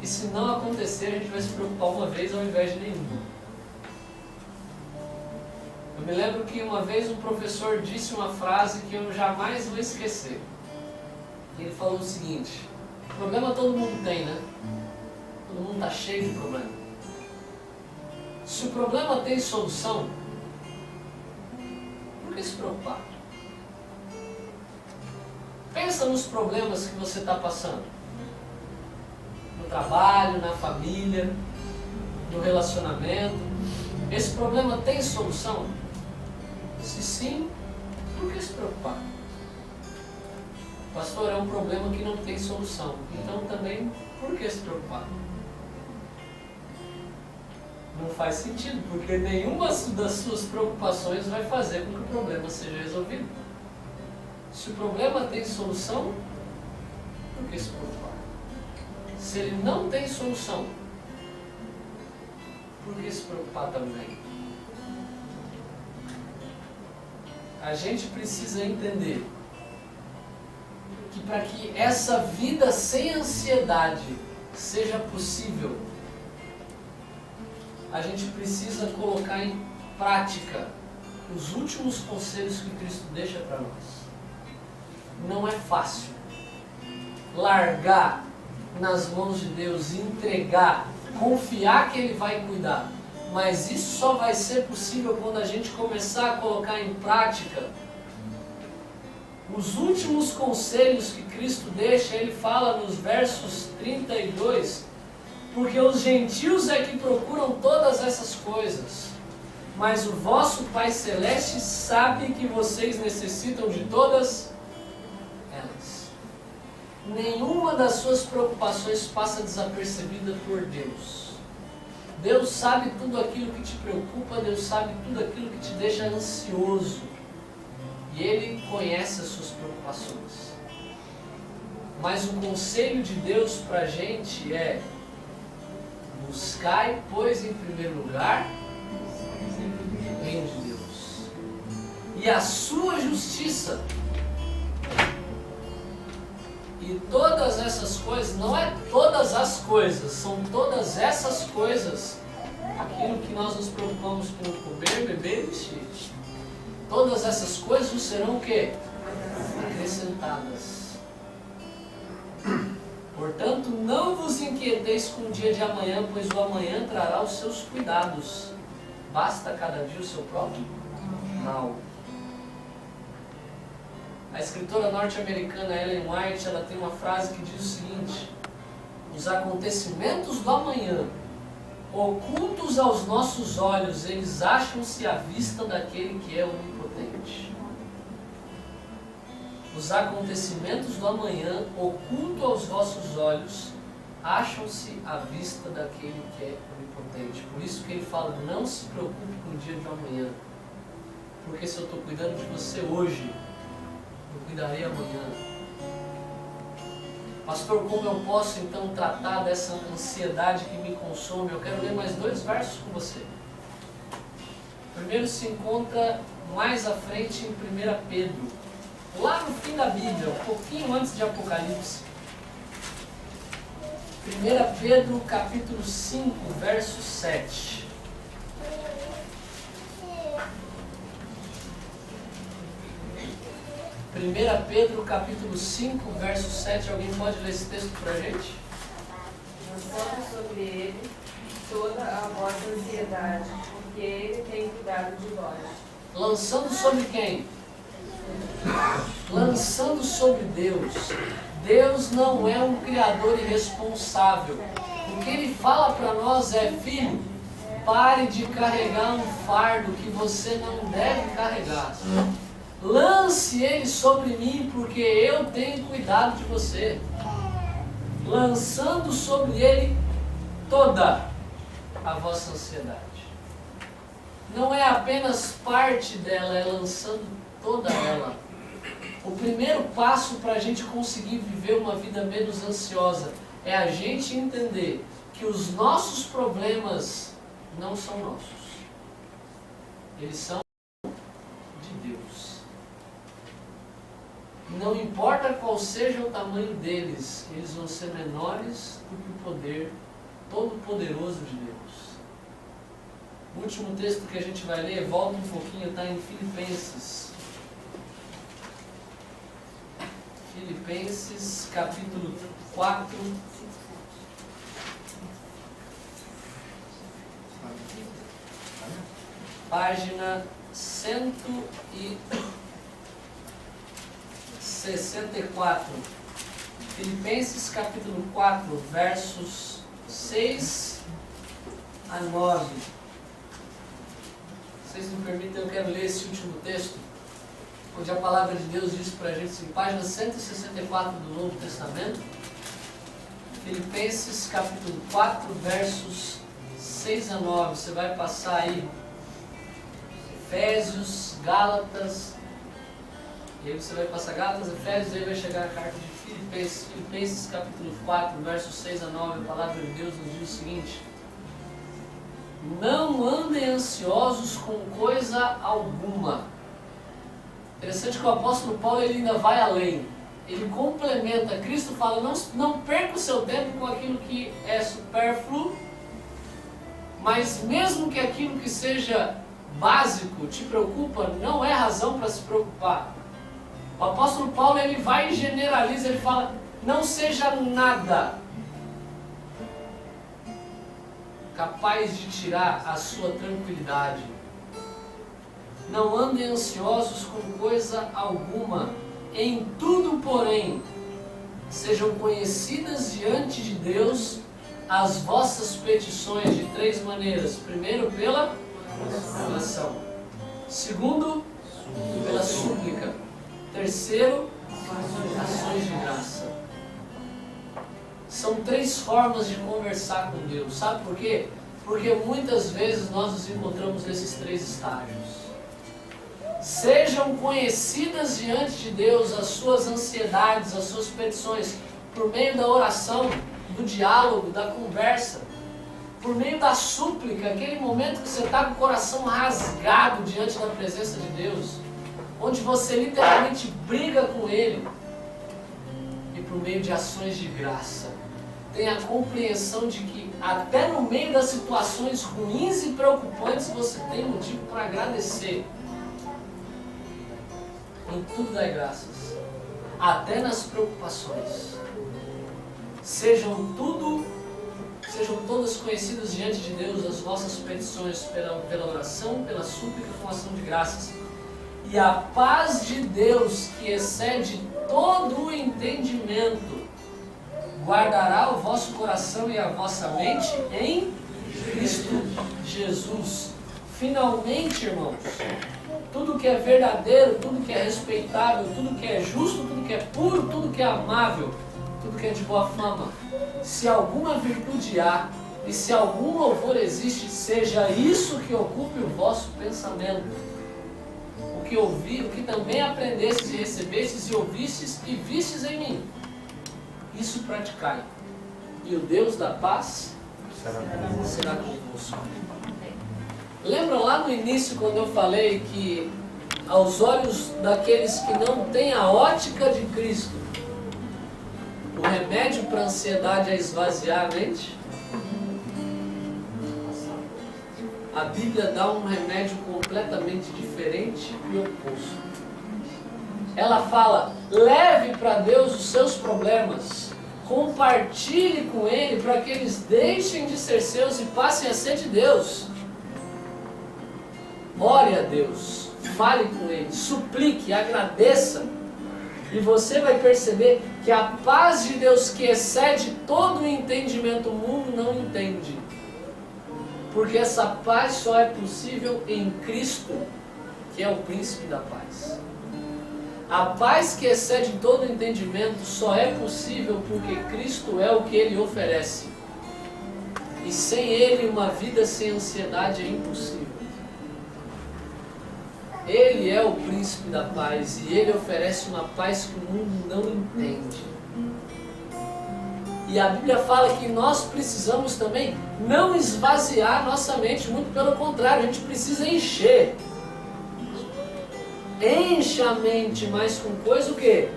E se não acontecer, a gente vai se preocupar 1 vez ao invés de nenhuma. Eu me lembro que uma vez um professor disse uma frase que eu jamais vou esquecer. Ele falou o seguinte: problema todo mundo tem, né? Todo mundo está cheio de problema. Se o problema tem solução, por que se preocupar? Pensa nos problemas que você está passando. No trabalho, na família, no relacionamento. Esse problema tem solução? Se sim, por que se preocupar? Pastor, é um problema que não tem solução. Então também, por que se preocupar? Não faz sentido, porque nenhuma das suas preocupações vai fazer com que o problema seja resolvido. Se o problema tem solução, por que se preocupar? Se ele não tem solução, por que se preocupar também? A gente precisa entender que para que essa vida sem ansiedade seja possível, a gente precisa colocar em prática os últimos conselhos que Cristo deixa para nós. Não é fácil largar nas mãos de Deus, entregar, confiar que Ele vai cuidar. Mas isso só vai ser possível quando a gente começar a colocar em prática os últimos conselhos que Cristo deixa. Ele fala nos versos 32, porque os gentios é que procuram todas essas coisas, mas o vosso Pai Celeste sabe que vocês necessitam de todas elas. Nenhuma das suas preocupações passa desapercebida por Deus. Deus sabe tudo aquilo que te preocupa, Deus sabe tudo aquilo que te deixa ansioso. E Ele conhece as suas preocupações. Mas o conselho de Deus para a gente é: buscai, pois, em primeiro lugar, o reino de Deus e a sua justiça. E todas essas coisas, não é todas as coisas, são todas essas coisas, aquilo que nós nos preocupamos por comer, beber e vestir. Todas essas coisas serão o quê? Acrescentadas. Portanto, não vos inquieteis com o dia de amanhã, pois o amanhã trará os seus cuidados. Basta cada dia o seu próprio mal. A escritora norte-americana Ellen White, ela tem uma frase que diz o seguinte: os acontecimentos do amanhã, ocultos aos nossos olhos, eles acham-se à vista daquele que é onipotente. Os acontecimentos do amanhã, ocultos aos vossos olhos, acham-se à vista daquele que é onipotente. Por isso que ele fala: não se preocupe com o dia de amanhã, porque se eu estou cuidando de você hoje, eu cuidarei amanhã. Pastor, como eu posso então tratar dessa ansiedade que me consome? Eu quero ler mais 2 versos com você. O primeiro se encontra mais à frente em 1 Pedro, lá no fim da Bíblia, um pouquinho antes de Apocalipse. 1 Pedro capítulo 5, verso 7. 1 Pedro capítulo 5, verso 7. Alguém pode ler esse texto para a gente? Lançando sobre ele toda a vossa ansiedade, porque Ele tem cuidado de vós. Lançando sobre quem? Lançando sobre Deus. Deus não é um criador irresponsável. O que Ele fala para nós é: filho, pare de carregar um fardo que você não deve carregar. Lance ele sobre mim, porque eu tenho cuidado de você. Lançando sobre ele toda a vossa ansiedade. Não é apenas parte dela, é lançando toda ela. O primeiro passo para a gente conseguir viver uma vida menos ansiosa é a gente entender que os nossos problemas não são nossos. Eles são de Deus. Não importa qual seja o tamanho deles, eles vão ser menores do que o poder todo-poderoso de Deus. O último texto que a gente vai ler, volta um pouquinho, está em Filipenses. Filipenses, capítulo 4. Página 164. Filipenses capítulo 4, versos 6 a 9. Vocês me permitem, eu quero ler esse último texto, onde a palavra de Deus diz para a gente, em página 164 do Novo Testamento, Filipenses capítulo 4, versos 6 a 9. Você vai passar aí Efésios, Gálatas, e aí você vai passar Gálatas, Efésios, e aí vai chegar a carta de Filipenses. Filipenses capítulo 4, versos 6 a 9, a palavra de Deus nos diz o seguinte: não andem ansiosos com coisa alguma. Interessante que o apóstolo Paulo ele ainda vai além. Ele complementa. Cristo fala: não perca o seu tempo com aquilo que é supérfluo, mas mesmo que aquilo que seja básico te preocupa, não é razão para se preocupar. O apóstolo Paulo ele vai e generaliza, ele fala: não seja nada capaz de tirar a sua tranquilidade. Não andem ansiosos com coisa alguma. Em tudo, porém, sejam conhecidas diante de Deus as vossas petições de 3 maneiras. Primeiro, pela oração. Segundo, pela súplica. Terceiro, ações de graça. São 3 formas de conversar com Deus. Sabe por quê? Porque muitas vezes nós nos encontramos nesses 3 estágios. Sejam conhecidas diante de Deus as suas ansiedades, as suas petições, por meio da oração, do diálogo, da conversa, por meio da súplica, aquele momento que você está com o coração rasgado diante da presença de Deus, onde você literalmente briga com Ele, e por meio de ações de graça. Tenha a compreensão de que até no meio das situações ruins e preocupantes você tem motivo para agradecer. Em tudo dai graças, até nas preocupações. Sejam todas conhecidas diante de Deus as vossas petições pela oração, pela súplica, com ação de graças. E a paz de Deus, que excede todo o entendimento, guardará o vosso coração e a vossa mente em Cristo Jesus. Finalmente, irmãos, tudo que é verdadeiro, tudo que é respeitável, tudo que é justo, tudo que é puro, tudo que é amável, tudo que é de boa fama, se alguma virtude há e se algum louvor existe, seja isso que ocupe o vosso pensamento. O que também aprendestes e recebestes e ouvistes e vistes em mim, isso praticai, e o Deus da paz será convosco. Lembra lá no início quando eu falei que aos olhos daqueles que não têm a ótica de Cristo, o remédio para a ansiedade é esvaziar a mente? A Bíblia dá um remédio completamente diferente e oposto. Ela fala: leve para Deus os seus problemas, compartilhe com Ele para que eles deixem de ser seus e passem a ser de Deus. ore a Deus, fale com Ele, suplique, agradeça, e você vai perceber que a paz de Deus, que excede todo o entendimento, o mundo não entende. Porque essa paz só é possível em Cristo, que é o príncipe da paz. A paz que excede todo o entendimento só é possível porque Cristo é o que Ele oferece. E sem Ele, uma vida sem ansiedade é impossível. Ele é o príncipe da paz e Ele oferece uma paz que o mundo não entende. E a Bíblia fala que nós precisamos também não esvaziar nossa mente, muito pelo contrário, a gente precisa encher. Enche a mente, mas com coisa o quê?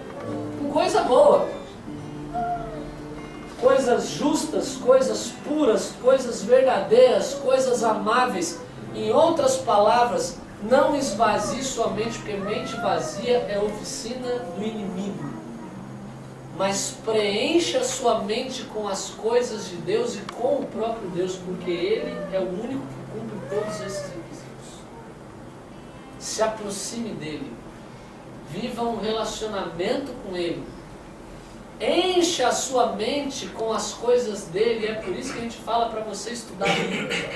Com coisa boa. Coisas justas, coisas puras, coisas verdadeiras, coisas amáveis. Em outras palavras, não esvazie sua mente, porque mente vazia é oficina do inimigo. Mas preencha sua mente com as coisas de Deus e com o próprio Deus, porque Ele é o único que cumpre todos esses requisitos. Se aproxime dEle. Viva um relacionamento com Ele. Encha a sua mente com as coisas dEle. É por isso que a gente fala para você estudar a Bíblia.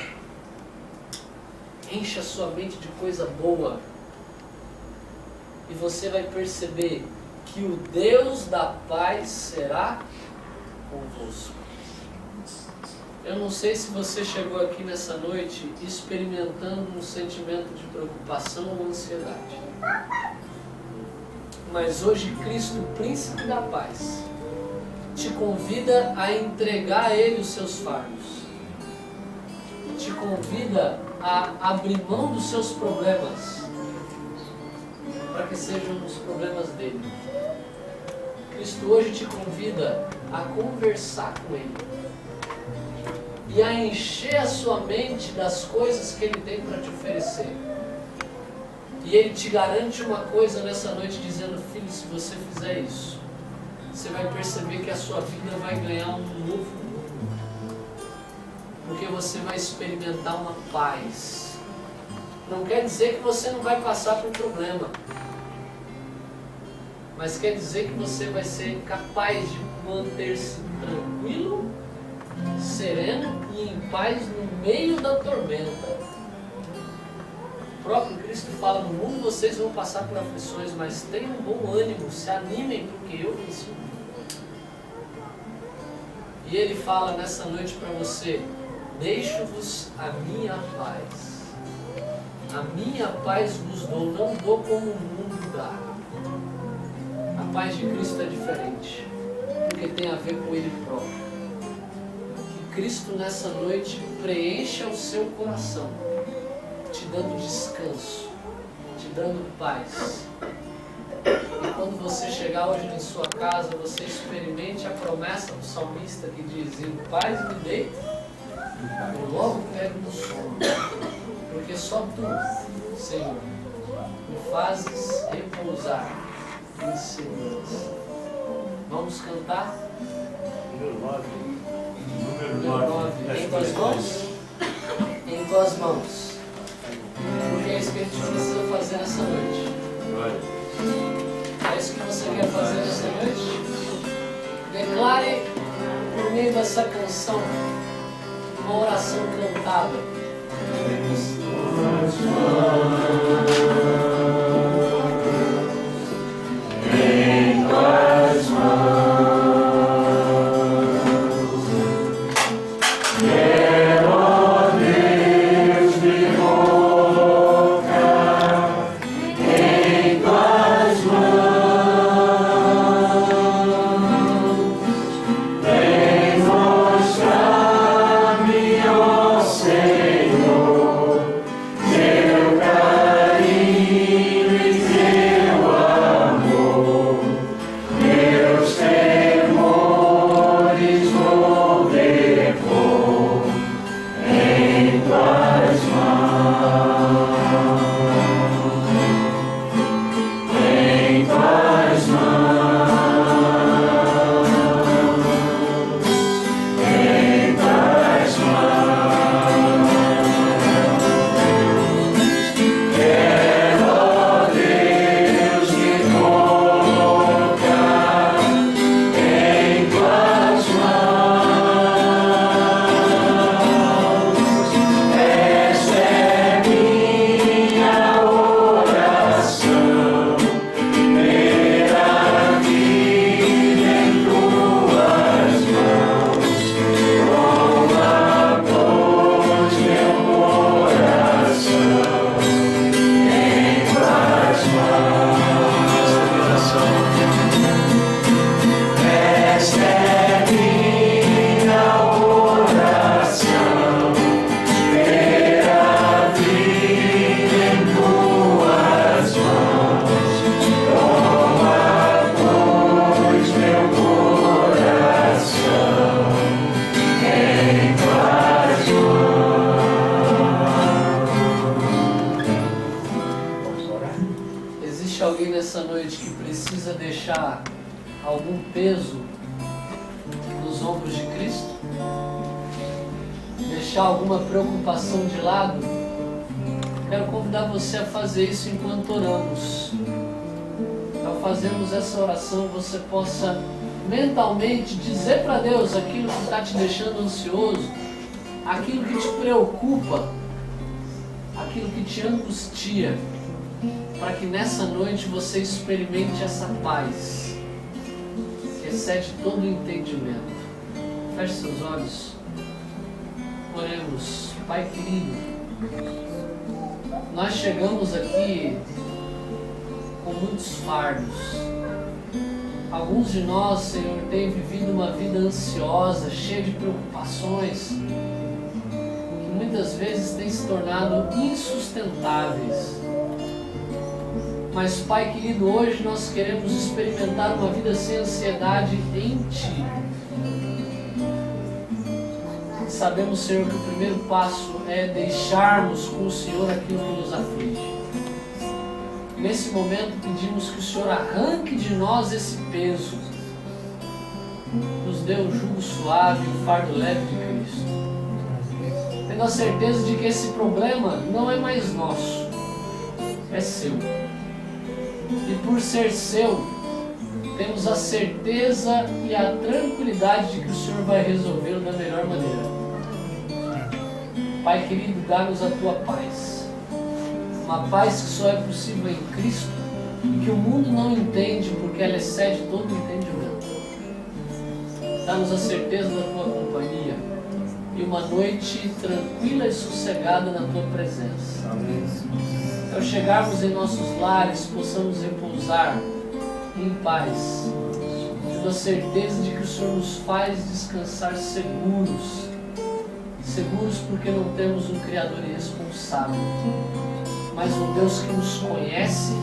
Encha a sua mente de coisa boa. E você vai perceber que o Deus da paz será convosco. Eu não sei se você chegou aqui nessa noite experimentando um sentimento de preocupação ou ansiedade. Mas hoje Cristo, o príncipe da paz, te convida a entregar a Ele os seus fardos. Te convida a abrir mão dos seus problemas para que sejam os problemas dele. Cristo hoje te convida a conversar com Ele e a encher a sua mente das coisas que Ele tem para te oferecer. E Ele te garante uma coisa nessa noite, dizendo: filho, se você fizer isso, você vai perceber que a sua vida vai ganhar um novo mundo, porque você vai experimentar uma paz. Não quer dizer que você não vai passar por problema, mas quer dizer que você vai ser capaz de manter-se tranquilo, sereno e em paz no meio da tormenta. O próprio Cristo fala: no mundo vocês vão passar por aflições, mas tenham um bom ânimo, se animem, porque eu venci o mundo. E Ele fala nessa noite para você: deixo-vos a minha paz. A minha paz vos dou, não dou como o mundo dá. A paz de Cristo é diferente, porque tem a ver com Ele próprio. Que Cristo nessa noite preencha o seu coração, te dando descanso, te dando paz. E quando você chegar hoje em sua casa, você experimente a promessa do salmista que diz: em paz me deito, eu logo pego no sono, porque só Tu, Senhor, me fazes repousar em segurança. Vamos cantar? Número 9. Número 9. Em tuas mãos? Em tuas mãos. Porque é isso que a gente precisa fazer nessa noite. É isso que você quer fazer nessa noite? Declare por meio dessa canção uma oração cantada. Em tuas mãos. Senhor, teu caminho. Existe alguém nessa noite que precisa deixar algum peso nos ombros de Cristo? Deixar alguma preocupação de lado? Quero convidar você a fazer isso enquanto oramos. Ao fazermos essa oração, você possa mentalmente dizer para Deus aquilo que está te deixando ansioso, aquilo que te preocupa, aquilo que te angustia, para que nessa noite você experimente essa paz que excede todo o entendimento. Feche seus olhos. Oremos. Pai querido, nós chegamos aqui com muitos fardos. Alguns de nós, Senhor, têm vivido uma vida ansiosa, cheia de preocupações, que muitas vezes têm se tornado insustentáveis. Mas, Pai querido, hoje nós queremos experimentar uma vida sem ansiedade em Ti. Sabemos, Senhor, que o primeiro passo é deixarmos com o Senhor aquilo que nos aflige. Nesse momento pedimos que o Senhor arranque de nós esse peso, nos dê o jugo suave e o fardo leve de Cristo. Tendo a certeza de que esse problema não é mais nosso, é seu. E por ser seu, temos a certeza e a tranquilidade de que o Senhor vai resolvê-lo da melhor maneira. Pai querido, dá-nos a Tua paz. Uma paz que só é possível em Cristo e que o mundo não entende porque ela excede todo o entendimento. Dá-nos a certeza da Tua companhia e uma noite tranquila e sossegada na Tua presença. Ao chegarmos em nossos lares, possamos repousar em paz, tendo a certeza de que o Senhor nos faz descansar seguros. Seguros porque não temos um Criador irresponsável, mas um Deus que nos conhece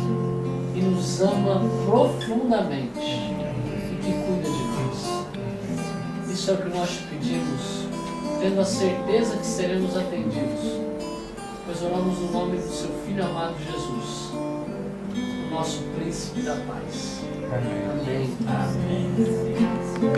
e nos ama profundamente e que cuida de nós. Isso é o que nós te pedimos, tendo a certeza que seremos atendidos, pois oramos no nome do Seu Filho amado Jesus, o nosso Príncipe da Paz. Amém. Amém.